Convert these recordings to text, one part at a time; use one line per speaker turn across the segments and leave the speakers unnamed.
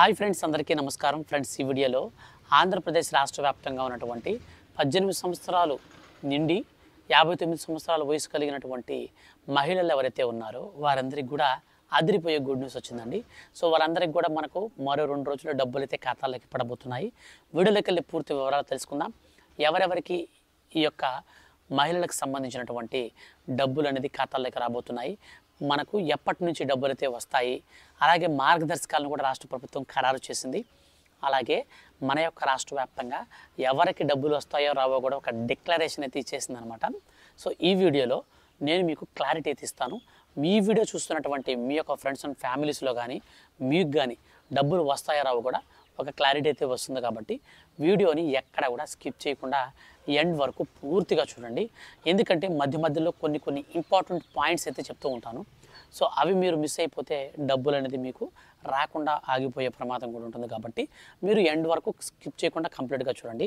Hi friends, అందరికీ నమస్కారం. Friends, ఈ వీడియోలో ఆంధ్రప్రదేశ్ రాష్ట్ర వ్యాప్తంగా ఉన్నటువంటి 18 సంవత్సరాలు నిండి 59 సంవత్సరాల వయసు కలిగినటువంటి మహిళలు ఎవరైతే ఉన్నారో వారందరికీ కూడా అదిరిపోయే గుడ్ న్యూస్ వచ్చిందండి. సో వారందరికీ కూడా మనకు మరో 2 రోజుల్లో డబ్బులు అయితే ఖాతాలోకి పడబోతున్నాయి. వీడియోలోకి వెళ్ళి పూర్తి వివరాలు తెలుసుకుందాం. ఎవరెవరికి ఈ యొక్క మహిళలకు సంబంధించినటువంటి డబ్బులు అనేది ఖాతాల్లోకి రాబోతున్నాయి, మనకు ఎప్పటి నుంచి డబ్బులు అయితే వస్తాయి, అలాగే మార్గదర్శకాలను కూడా రాష్ట్ర ప్రభుత్వం ఖరారు చేసింది. అలాగే మన యొక్క రాష్ట్ర వ్యాప్తంగా ఎవరికి డబ్బులు వస్తాయో రావో కూడా ఒక డిక్లరేషన్ అయితే ఇచ్చేసింది అనమాట. సో ఈ వీడియోలో నేను మీకు క్లారిటీ అయితే ఇస్తాను. మీ వీడియో చూస్తున్నటువంటి మీ యొక్క ఫ్రెండ్స్ అండ్ ఫ్యామిలీస్లో కానీ మీకు కానీ డబ్బులు వస్తాయో రావో కూడా ఒక క్లారిటీ అయితే వస్తుంది. కాబట్టి వీడియోని ఎక్కడ కూడా స్కిప్ చేయకుండా ఎండ్ వరకు పూర్తిగా చూడండి. ఎందుకంటే మధ్య మధ్యలో కొన్ని ఇంపార్టెంట్ పాయింట్స్ అయితే చెప్తూ ఉంటాను. సో అవి మీరు మిస్ అయిపోతే డబ్బులు అనేది మీకు రాకుండా ఆగిపోయే ప్రమాదం కూడా ఉంటుంది. కాబట్టి మీరు ఎండ్ వరకు స్కిప్ చేయకుండా కంప్లీట్గా చూడండి.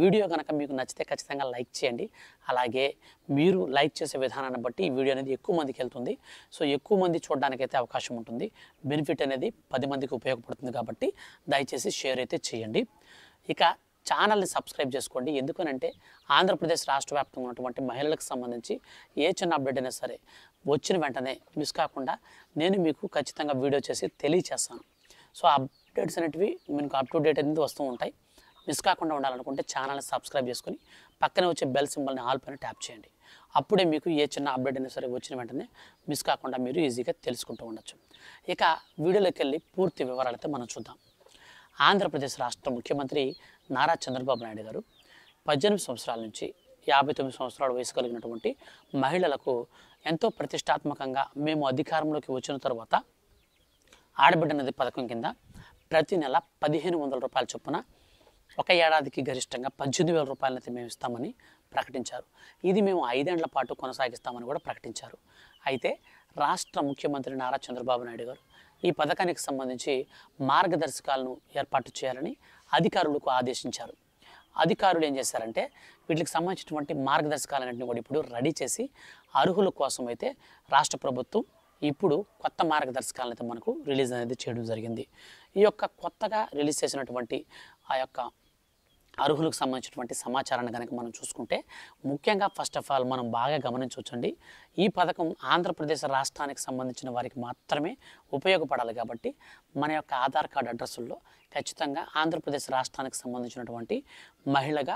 వీడియో కనుక మీకు నచ్చితే ఖచ్చితంగా లైక్ చేయండి. అలాగే మీరు లైక్ చేసే విధానాన్ని బట్టి ఈ వీడియో అనేది ఎక్కువ మందికి వెళ్తుంది. సో ఎక్కువ మంది చూడడానికైతే అవకాశం ఉంటుంది. బెనిఫిట్ అనేది 10 మందికి ఉపయోగపడుతుంది. కాబట్టి దయచేసి షేర్ అయితే చేయండి. ఇక ఛానల్ని సబ్స్క్రైబ్ చేసుకోండి. ఎందుకనంటే ఆంధ్రప్రదేశ్ రాష్ట్ర వ్యాప్తంగా ఉన్నటువంటి మహిళలకు సంబంధించి ఏ చిన్న అప్డేట్ అయినా సరే వచ్చిన వెంటనే మిస్ కాకుండా నేను మీకు ఖచ్చితంగా వీడియో చేసి తెలియచేస్తాను. సో అప్డేట్స్ అనేటివి మీకు అప్ టు డేట్ అనేది వస్తూ ఉంటాయి. మిస్ కాకుండా ఉండాలనుకుంటే ఛానల్ని సబ్స్క్రైబ్ చేసుకొని పక్కనే వచ్చే బెల్ సింబల్ని ఆల్ పైన ట్యాప్ చేయండి. అప్పుడే మీకు ఏ చిన్న అప్డేట్ అయినా సరే వచ్చిన వెంటనే మిస్ కాకుండా మీరు ఈజీగా తెలుసుకుంటూ ఉండొచ్చు. ఇక వీడియోలోకి వెళ్ళి పూర్తి వివరాలైతే మనం చూద్దాం. ఆంధ్రప్రదేశ్ రాష్ట్ర ముఖ్యమంత్రి నారా చంద్రబాబు నాయుడు గారు 18 సంవత్సరాల నుంచి 59 సంవత్సరాల వయసు కలిగినటువంటి మహిళలకు ఎంతో ప్రతిష్టాత్మకంగా మేము అధికారంలోకి వచ్చిన తర్వాత ఆడబిడ్డ నది పథకం కింద ప్రతి నెల 1500 రూపాయల చొప్పున ఒక ఏడాదికి గరిష్టంగా 18,000 రూపాయలనైతే మేము ఇస్తామని ప్రకటించారు. ఇది మేము 5 ఏళ్ల పాటు కొనసాగిస్తామని కూడా ప్రకటించారు. అయితే రాష్ట్ర ముఖ్యమంత్రి నారా చంద్రబాబు నాయుడు గారు ఈ పథకానికి సంబంధించి మార్గదర్శకాలను ఏర్పాటు చేయాలని అధికారులకు ఆదేశించారు. అధికారులు ఏం చేశారంటే వీటికి సంబంధించినటువంటి మార్గదర్శకాలన్నింటినీ కూడా ఇప్పుడు రెడీ చేసి అర్హుల కోసం అయితే రాష్ట్ర ప్రభుత్వం ఇప్పుడు కొత్త మార్గదర్శకాలను అయితే మనకు రిలీజ్ అనేది చేయడం జరిగింది. ఈ యొక్క కొత్తగా రిలీజ్ చేసినటువంటి ఆ యొక్క అర్హులకు సంబంధించినటువంటి సమాచారాన్ని కనుక మనం చూసుకుంటే ముఖ్యంగా ఫస్ట్ ఆఫ్ ఆల్ మనం బాగా గమనించవచ్చండి. ఈ పథకం ఆంధ్రప్రదేశ్ రాష్ట్రానికి సంబంధించిన వారికి మాత్రమే ఉపయోగపడాలి. కాబట్టి మన యొక్క ఆధార్ కార్డు అడ్రస్సుల్లో ఖచ్చితంగా ఆంధ్రప్రదేశ్ రాష్ట్రానికి సంబంధించినటువంటి మహిళగా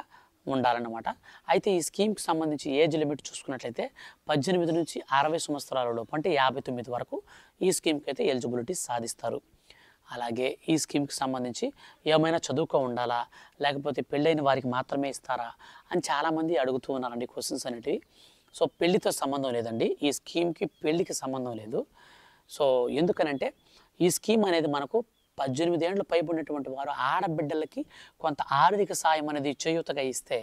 ఉండాలన్నమాట. అయితే ఈ స్కీమ్కి సంబంధించి ఏజ్ లిమిట్ చూసుకున్నట్లయితే 18 నుంచి 60 సంవత్సరాల లోపు అంటే 59 వరకు ఈ స్కీమ్కి అయితే ఎలిజిబిలిటీ సాధిస్తారు. అలాగే ఈ స్కీమ్కి సంబంధించి ఏమైనా చదువుకో ఉండాలా, లేకపోతే పెళ్ళైన వారికి మాత్రమే ఇస్తారా అని చాలామంది అడుగుతూ ఉన్నారండి క్వశ్చన్స్ అనేటివి. సో పెళ్ళితో సంబంధం లేదండి, ఈ స్కీమ్కి పెళ్ళికి సంబంధం లేదు. సో ఎందుకనంటే ఈ స్కీమ్ అనేది మనకు 18 ఏళ్ళు పైబడినటువంటి వారు ఆడబిడ్డలకి కొంత ఆర్థిక సాయం అనేది చేయూతగా ఇస్తే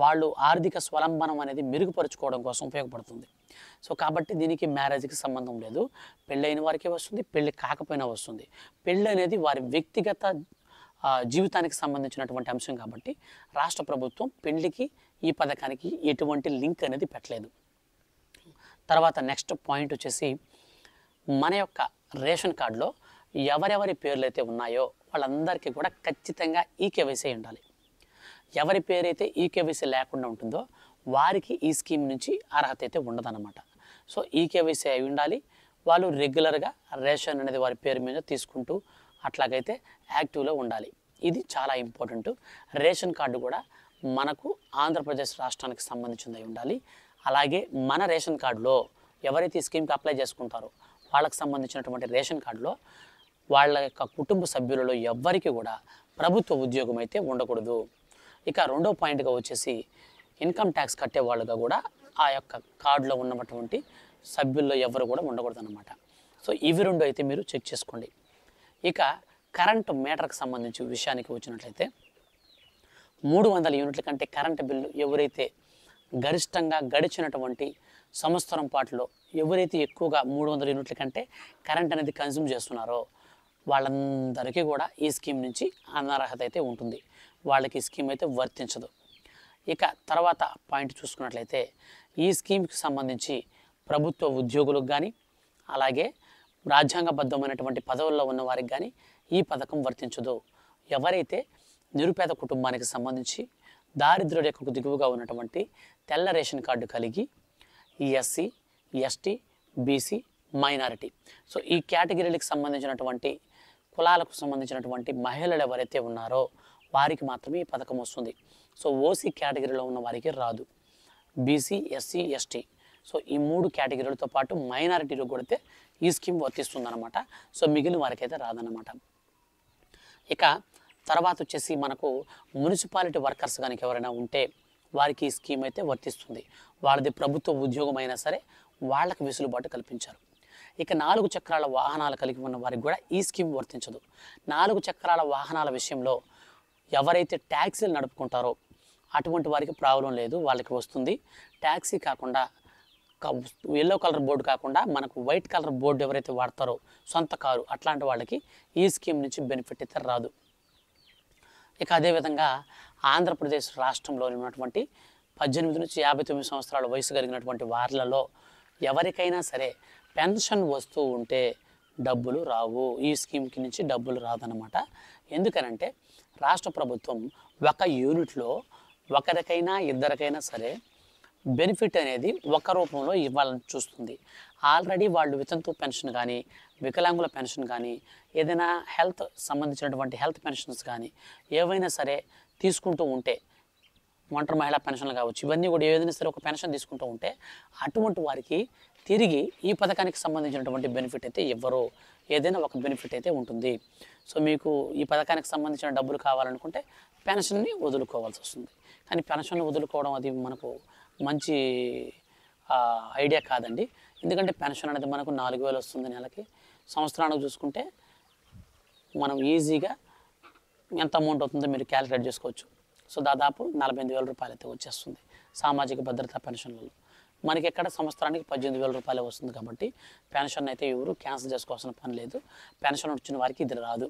వాళ్ళు ఆర్థిక స్వలంబనం అనేది మెరుగుపరుచుకోవడం కోసం ఉపయోగపడుతుంది. సో కాబట్టి దీనికి మ్యారేజ్కి సంబంధం లేదు. పెళ్ళైన వారికి వస్తుంది, పెళ్ళి కాకపోయినా వస్తుంది. పెళ్ళి అనేది వారి వ్యక్తిగత జీవితానికి సంబంధించినటువంటి అంశం. కాబట్టి రాష్ట్ర ప్రభుత్వం పెళ్ళికి ఈ పథకానికి ఎటువంటి లింక్ అనేది పెట్టలేదు. తర్వాత నెక్స్ట్ పాయింట్ వచ్చేసి మన యొక్క రేషన్ కార్డులో ఎవరెవరి పేర్లు అయితే ఉన్నాయో వాళ్ళందరికీ కూడా ఖచ్చితంగా ఈకేవైసీ ఉండాలి. ఎవరి పేరైతే ఈకేవైసీ లేకుండా ఉంటుందో వారికి ఈ స్కీమ్ నుంచి అర్హత అయితే ఉండదన్నమాట. సో ఈకేవైసీ అయి ఉండాలి. వాళ్ళు రెగ్యులర్గా రేషన్ అనేది వారి పేరు మీద తీసుకుంటూ అట్లాగైతే యాక్టివ్లో ఉండాలి. ఇది చాలా ఇంపార్టెంట్. రేషన్ కార్డు కూడా మనకు ఆంధ్రప్రదేశ్ రాష్ట్రానికి సంబంధించింది ఉండాలి. అలాగే మన రేషన్ కార్డులో ఎవరైతే ఈ స్కీమ్కి అప్లై చేసుకుంటారో వాళ్ళకి సంబంధించినటువంటి రేషన్ కార్డులో వాళ్ళ యొక్క కుటుంబ సభ్యులలో ఎవ్వరికి కూడా ప్రభుత్వ ఉద్యోగం అయితే ఉండకూడదు. ఇక రెండో పాయింట్గా వచ్చేసి ఇన్కమ్ ట్యాక్స్ కట్టే వాళ్ళుగా కూడా ఆ యొక్క కార్డులో ఉన్నటువంటి సభ్యుల్లో ఎవరు కూడా ఉండకూడదు అన్నమాట. సో ఇవి రెండు అయితే మీరు చెక్ చేసుకోండి. ఇక కరెంటు మీటర్కి సంబంధించి విషయానికి వచ్చినట్లయితే 300 యూనిట్ల కంటే కరెంటు బిల్లు ఎవరైతే గరిష్టంగా గడిచినటువంటి సంవత్సరం పాటులో ఎవరైతే ఎక్కువగా 300 యూనిట్ల కంటే కరెంట్ అనేది కన్జ్యూమ్ చేస్తున్నారో వాళ్ళందరికీ కూడా ఈ స్కీమ్ నుంచి అనర్హత అయితే ఉంటుంది. వాళ్ళకి ఈ స్కీమ్ అయితే వర్తించదు. ఇక తర్వాత పాయింట్ చూసుకున్నట్లయితే ఈ స్కీమ్కి సంబంధించి ప్రభుత్వ ఉద్యోగులకు కానీ అలాగే రాజ్యాంగబద్ధమైనటువంటి పదవుల్లో ఉన్న వారికి కానీ ఈ పథకం వర్తించదు. ఎవరైతే నిరుపేద కుటుంబానికి సంబంధించి దారిద్ర్య రేఖకు దిగువగా ఉన్నటువంటి తెల్ల రేషన్ కార్డు కలిగి ఈ SC, ST, BC, minority, so ఈ కేటగిరీలకు సంబంధించినటువంటి కులాలకు సంబంధించినటువంటి మహిళలు ఎవరైతే ఉన్నారో వారికి మాత్రమే ఈ పథకం వస్తుంది. సో ఓసీ కేటగిరీలో ఉన్న వారికి రాదు. బీసీ, ఎస్సీ, ఎస్టీ, సో ఈ 3 కేటగిరీలతో పాటు మైనారిటీలో కూడా ఈ స్కీమ్ వర్తిస్తుందన్నమాట. సో మిగిలిన వారికి అయితే రాదన్నమాట. ఇక తర్వాత వచ్చేసి మనకు మున్సిపాలిటీ వర్కర్స్ కనుక ఎవరైనా ఉంటే వారికి ఈ స్కీమ్ అయితే వర్తిస్తుంది. వాళ్ళది ప్రభుత్వ ఉద్యోగం అయినా సరే వాళ్ళకి వెసులుబాటు కల్పించారు. ఇక 4 చక్రాల వాహనాలు కలిగి ఉన్న వారికి కూడా ఈ స్కీమ్ వర్తించదు. 4 చక్రాల వాహనాల విషయంలో ఎవరైతే ట్యాక్సీలు నడుపుకుంటారో అటువంటి వారికి ప్రాబ్లం లేదు, వాళ్ళకి వస్తుంది. ట్యాక్సీ కాకుండా ఎల్లో కలర్ బోర్డు కాకుండా మనకు వైట్ కలర్ బోర్డు ఎవరైతే వాడతారో సొంత కారు, అట్లాంటి వాళ్ళకి ఈ స్కీమ్ నుంచి బెనిఫిట్ అయితే రాదు. ఇక అదేవిధంగా ఆంధ్రప్రదేశ్ రాష్ట్రంలోని ఉన్నటువంటి 18 నుంచి 59 సంవత్సరాల వయసు కలిగినటువంటి వారిలలో ఎవరికైనా సరే పెన్షన్ వస్తూ ఉంటే డబ్బులు రావు. ఈ స్కీమ్కి నుంచి డబ్బులు రాదన్నమాట. ఎందుకనంటే రాష్ట్ర ప్రభుత్వం ఒక యూనిట్లో ఒకరికైనా ఇద్దరికైనా సరే బెనిఫిట్ అనేది ఒక రూపంలో ఇవ్వాలని చూస్తుంది. ఆల్రెడీ వాళ్ళు వితంతు పెన్షన్ కానీ, వికలాంగుల పెన్షన్ కానీ, ఏదైనా హెల్త్ సంబంధించినటువంటి హెల్త్ పెన్షన్స్ కానీ ఏవైనా సరే తీసుకుంటూ ఉంటే, ఒంటరి మహిళా పెన్షన్లు కావచ్చు, ఇవన్నీ కూడా ఏదైనా సరే ఒక పెన్షన్ తీసుకుంటూ ఉంటే అటువంటి వారికి తిరిగి ఈ పథకానికి సంబంధించినటువంటి బెనిఫిట్ అయితే ఇవ్వరు. ఏదైనా ఒక బెనిఫిట్ అయితే ఉంటుంది. సో మీకు ఈ పథకానికి సంబంధించిన డబ్బులు కావాలనుకుంటే పెన్షన్ని వదులుకోవాల్సి వస్తుంది. కానీ పెన్షన్ను వదులుకోవడం అది మనకు మంచి ఐడియా కాదండి. ఎందుకంటే పెన్షన్ అనేది మనకు 4,000 వస్తుంది నెలకి. సంవత్సరానికి చూసుకుంటే మనం ఈజీగా ఎంత అమౌంట్ అవుతుందో మీరు క్యాలిక్యులేట్ చేసుకోవచ్చు. సో దాదాపు 48,000 రూపాయలు అయితే వచ్చేస్తుంది సామాజిక భద్రతా పెన్షన్లలో. మనకి ఎక్కడ సంవత్సరానికి 18,000 రూపాయలు వస్తుంది కాబట్టి పెన్షన్ అయితే ఎవరు క్యాన్సిల్ చేసుకోవాల్సిన పని లేదు. పెన్షన్ వచ్చిన వారికి ఇది రాదు.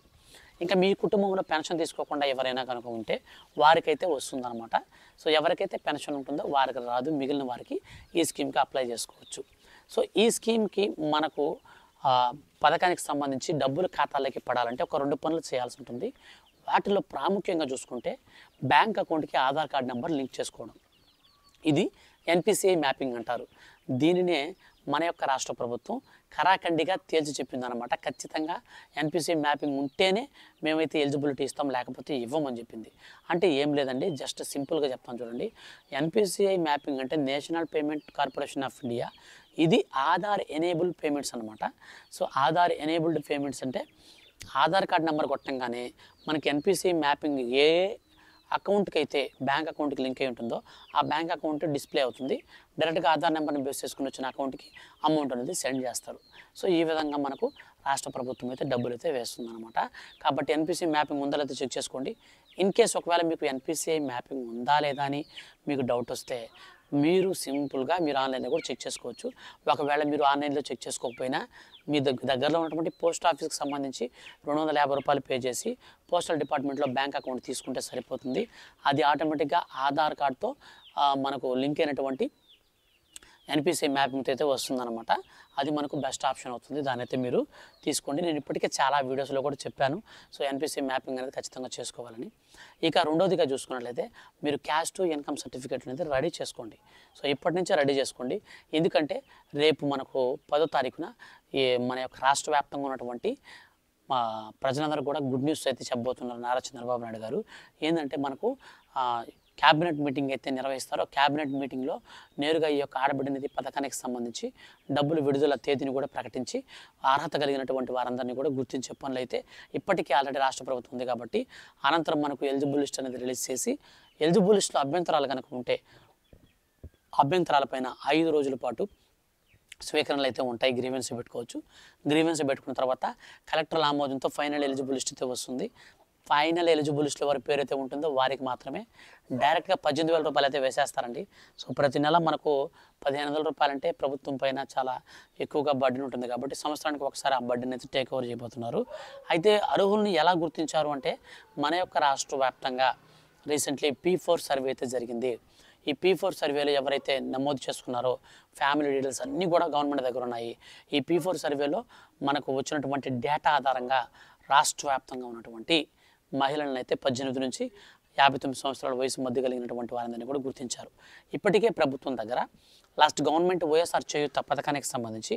ఇంకా మీ కుటుంబంలో పెన్షన్ తీసుకోకుండా ఎవరైనా కనుక ఉంటే వారికైతే వస్తుందన్నమాట. సో ఎవరికైతే పెన్షన్ ఉంటుందో వారికి రాదు, మిగిలిన వారికి ఈ స్కీమ్కి అప్లై చేసుకోవచ్చు. సో ఈ స్కీమ్కి మనకు పథకానికి సంబంధించి డబ్బులు ఖాతాలోకి పడాలంటే ఒక 2 పనులు చేయాల్సి ఉంటుంది. వాటిలో ప్రాముఖ్యంగా చూసుకుంటే బ్యాంక్ అకౌంట్కి ఆధార్ కార్డ్ నెంబర్ లింక్ చేసుకోవడం. ఇది ఎన్పిసిఐ మ్యాపింగ్ అంటారు. దీనినే మన యొక్క రాష్ట్ర ప్రభుత్వం ఖరాఖండిగా తేల్చి చెప్పిందనమాట. ఖచ్చితంగా ఎన్పిసిఐ మ్యాపింగ్ ఉంటేనే మేమైతే ఎలిజిబిలిటీ ఇస్తాం, లేకపోతే ఇవ్వమని చెప్పింది. అంటే ఏం లేదండి, జస్ట్ సింపుల్గా చెప్తాను చూడండి. ఎన్పిసిఐ మ్యాపింగ్ అంటే national payment corporation of India. ఇది ఆధార్ ఎనేబుల్డ్ పేమెంట్స్ అనమాట. సో ఆధార్ ఎనేబుల్డ్ పేమెంట్స్ అంటే ఆధార్ కార్డ్ నెంబర్ కొట్టంగానే మనకి ఎన్పిసిఐ మ్యాపింగ్ ఏ అకౌంట్కి అయితే బ్యాంక్ అకౌంట్కి లింక్ అయి ఉంటుందో ఆ బ్యాంక్ అకౌంట్ డిస్ప్లే అవుతుంది. డైరెక్ట్గా ఆధార్ నెంబర్ని బేస్ చేసుకుని వచ్చిన అకౌంట్కి అమౌంట్ అనేది సెండ్ చేస్తారు. సో ఈ విధంగా మనకు రాష్ట్ర ప్రభుత్వం అయితే డబ్బులు అయితే వేస్తుంది అనమాట. కాబట్టి ఎన్పిసిఐ మ్యాపింగ్ ఉందా లేదా చెక్ చేసుకోండి. ఇన్ కేస్ ఒకవేళ మీకు ఎన్పిసిఐ మ్యాపింగ్ ఉందా లేదా అని మీకు డౌట్ వస్తే మీరు సింపుల్గా మీరు ఆన్లైన్లో కూడా చెక్ చేసుకోవచ్చు. ఒకవేళ మీరు ఆన్లైన్లో చెక్ చేసుకోకపోయినా మీ దగ్గరలో ఉన్నటువంటి పోస్ట్ ఆఫీస్కి సంబంధించి 250 రూపాయలు పే చేసి పోస్టల్ డిపార్ట్మెంట్లో బ్యాంక్ అకౌంట్ తీసుకుంటే సరిపోతుంది. అది ఆటోమేటిక్గా ఆధార్ కార్డ్తో మనకు లింక్ అయినటువంటి ఎన్పిసిఐ మ్యాపింగ్ అయితే వస్తుందన్నమాట. అది మనకు బెస్ట్ ఆప్షన్ అవుతుంది. దాని అయితే మీరు తీసుకోండి. నేను ఇప్పటికే చాలా వీడియోస్లో కూడా చెప్పాను. సో ఎన్పిసిఐ మ్యాపింగ్ అనేది ఖచ్చితంగా చేసుకోవాలని. ఇక రెండోదిగా చూసుకున్నట్లయితే మీరు క్యాస్ట్ ఇన్కమ్ సర్టిఫికేట్ అనేది రెడీ చేసుకోండి. సో ఇప్పటి నుంచే రెడీ చేసుకోండి. ఎందుకంటే రేపు మనకు 10వ తారీఖున మన యొక్క రాష్ట్ర వ్యాప్తంగా ఉన్నటువంటి ప్రజలందరూ కూడా గుడ్ న్యూస్ అయితే చెప్పబోతున్నారు నారా చంద్రబాబు నాయుడు గారు. ఏంటంటే మనకు క్యాబినెట్ మీటింగ్ అయితే నిర్వహిస్తారో క్యాబినెట్ మీటింగ్లో నేరుగా ఈ యొక్క ఆడబిడ్డ నిధి పథకానికి సంబంధించి డబ్బులు విడుదల తేదీని కూడా ప్రకటించి అర్హత కలిగినటువంటి వారందరినీ కూడా గుర్తించే పనులు అయితే ఇప్పటికీ ఆల్రెడీ రాష్ట్ర ప్రభుత్వం ఉంది. కాబట్టి అనంతరం మనకు ఎలిజిబుల్ లిస్ట్ అనేది రిలీజ్ చేసి ఎలిజిబుల్ లిస్ట్లో అభ్యంతరాలు కనుక ఉంటే అభ్యంతరాలపైన 5 రోజుల పాటు స్వీకరణలు అయితే ఉంటాయి. గ్రీవెన్స్ పెట్టుకోవచ్చు. గ్రీవెన్స్ పెట్టుకున్న తర్వాత కలెక్టర్ల ఆమోదంతో ఫైనల్ ఎలిజిబుల్ లిస్ట్ అయితే వస్తుంది. ఫైనల్ ఎలిజిబుల్ లిస్ట్లో వారి పేరు అయితే ఉంటుందో వారికి మాత్రమే డైరెక్ట్గా 18,000 రూపాయలు అయితే వేసేస్తారండి. సో ప్రతి నెల మనకు 15,000 రూపాయలు అంటే ప్రభుత్వం పైన చాలా ఎక్కువగా బడ్డీని ఉంటుంది. కాబట్టి సంవత్సరానికి ఒకసారి ఆ బడ్డీని అయితే టేక్ ఓవర్ చేయబోతున్నారు. అయితే అర్హుల్ని ఎలా గుర్తించారు అంటే మన యొక్క రాష్ట్ర వ్యాప్తంగా రీసెంట్లీ P4 సర్వే అయితే జరిగింది. ఈ P4 సర్వేలో ఎవరైతే నమోదు చేసుకున్నారో ఫ్యామిలీ డీటెయిల్స్ అన్నీ కూడా గవర్నమెంట్ దగ్గర ఉన్నాయి. ఈ P4 సర్వేలో మనకు వచ్చినటువంటి డేటా ఆధారంగా రాష్ట్ర వ్యాప్తంగా ఉన్నటువంటి మహిళలను అయితే 18 నుంచి 59 సంవత్సరాల వయసు మధ్య కలిగినటువంటి వారందరినీ కూడా గుర్తించారు. ఇప్పటికే ప్రభుత్వం దగ్గర లాస్ట్ గవర్నమెంట్ వైఎస్ఆర్ చేయూత పథకానికి సంబంధించి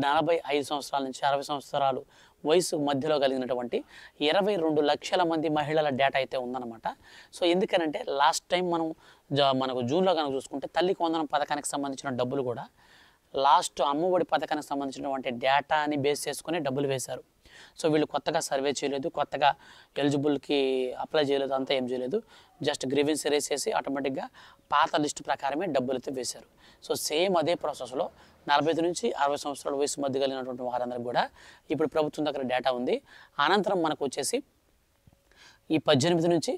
45 సంవత్సరాల నుంచి 60 సంవత్సరాలు వయసు మధ్యలో కలిగినటువంటి 22 లక్షల మంది మహిళల డేటా అయితే ఉందన్నమాట. సో ఎందుకనంటే లాస్ట్ టైం మనకు జూన్లో కనుక చూసుకుంటే తల్లికి వందనం పథకానికి సంబంధించిన డబ్బులు కూడా లాస్ట్ అమ్మఒడి పథకానికి సంబంధించినటువంటి డేటాని బేస్ చేసుకుని డబ్బులు వేశారు. సో వీళ్ళు కొత్తగా సర్వే చేయలేదు, కొత్తగా ఎలిజిబుల్కి అప్లై చేయలేదు, అంతా ఏం చేయలేదు. జస్ట్ గ్రీవెన్స్ రేస్ చేసి ఆటోమేటిక్గా పాత లిస్ట్ ప్రకారమే డబ్బులు అయితే వేశారు. సో సేమ్ అదే ప్రాసెస్లో 45 నుంచి 60 సంవత్సరాల వయసు మధ్య కలిగినటువంటి వారందరికీ కూడా ఇప్పుడు ప్రభుత్వం దగ్గర డేటా ఉంది. అనంతరం మనకు వచ్చేసి ఈ 18 నుంచి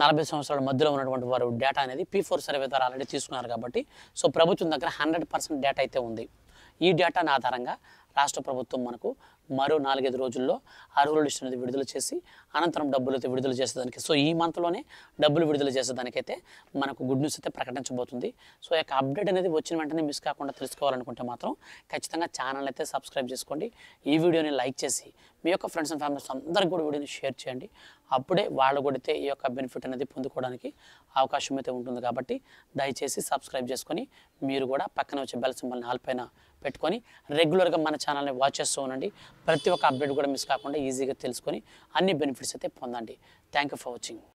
40 సంవత్సరాల మధ్యలో ఉన్నటువంటి వారు డేటా అనేది P4 సర్వే ద్వారా ఆల్రెడీ తీసుకున్నారు కాబట్టి సో ప్రభుత్వం దగ్గర 100% డేటా అయితే ఉంది. ఈ డేటాను ఆధారంగా రాష్ట్ర ప్రభుత్వం మనకు మరో 4-5 రోజుల్లో అర్హుల లిస్ట్ అనేది విడుదల చేసి అనంతరం డబ్బులు అయితే విడుదల చేసేదానికి, సో ఈ మంత్లోనే డబ్బులు విడుదల చేసేదానికైతే మనకు గుడ్ న్యూస్ అయితే ప్రకటించబోతుంది. సో ఈ యొక్క అప్డేట్ అనేది వచ్చిన వెంటనే మిస్ కాకుండా తెలుసుకోవాలనుకుంటే మాత్రం ఖచ్చితంగా ఛానల్ అయితే సబ్స్క్రైబ్ చేసుకోండి. ఈ వీడియోని లైక్ చేసి మీ యొక్క ఫ్రెండ్స్ అండ్ ఫ్యామిలీస్ అందరికీ కూడా వీడియోని షేర్ చేయండి. అప్పుడే వాళ్ళు కూడా ఈ యొక్క బెనిఫిట్ అనేది పొందుకోవడానికి అవకాశం అయితే ఉంటుంది. కాబట్టి దయచేసి సబ్స్క్రైబ్ చేసుకొని మీరు కూడా పక్కన వచ్చే బెల్ సింబల్ని ఆల్ పైన పెట్టుకొని రెగ్యులర్గా మన ఛానల్ని వాచ్ చేస్తూ ఉండండి. ప్రతి ఒక్క అప్డేట్ కూడా మిస్ కాకుండా ఈజీగా తెలుసుకొని అన్ని బెనిఫిట్స్ అయితే పొందండి. Thank you for watching.